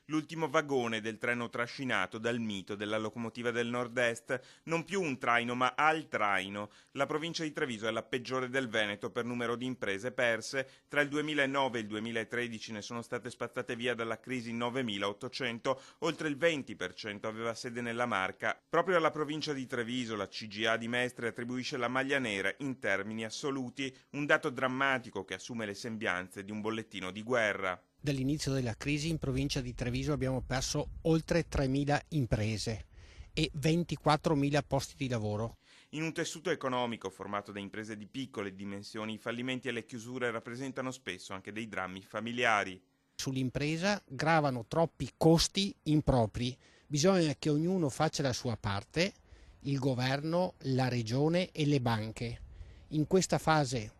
L'ultimo vagone del treno trascinato dal mito della locomotiva del nord-est, non più un traino ma al traino. La provincia di Treviso è la peggiore del Veneto per numero di imprese perse. Tra il 2009 e il 2013 ne sono state spazzate via dalla crisi 9.800, oltre il 20% aveva sede nella Marca. Proprio alla provincia di Treviso la CGA di Mestre attribuisce la maglia nera in termini assoluti, un dato drammatico che assume le sembianze di un bollettino di guerra. Dall'inizio della crisi in provincia di Treviso abbiamo perso oltre 3.000 imprese e 24.000 posti di lavoro. In un tessuto economico formato da imprese di piccole dimensioni, i fallimenti e le chiusure rappresentano spesso anche dei drammi familiari. Sull'impresa gravano troppi costi impropri. Bisogna che ognuno faccia la sua parte, il governo, la regione e le banche. In questa fase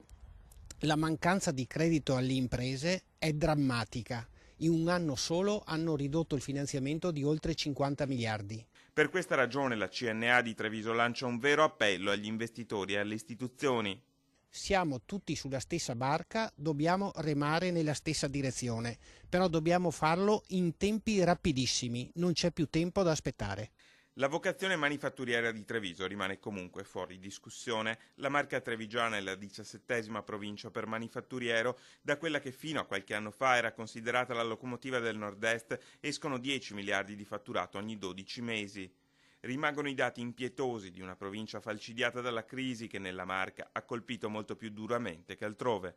la mancanza di credito alle imprese è drammatica. In un anno solo hanno ridotto il finanziamento di oltre 50 miliardi. Per questa ragione la CNA di Treviso lancia un vero appello agli investitori e alle istituzioni. Siamo tutti sulla stessa barca, dobbiamo remare nella stessa direzione, però dobbiamo farlo in tempi rapidissimi, non c'è più tempo da aspettare. La vocazione manifatturiera di Treviso rimane comunque fuori discussione. La Marca trevigiana è la 17ª provincia per manifatturiero. Da quella che fino a qualche anno fa era considerata la locomotiva del nord-est escono 10 miliardi di fatturato ogni 12 mesi. Rimangono i dati impietosi di una provincia falcidiata dalla crisi che nella Marca ha colpito molto più duramente che altrove.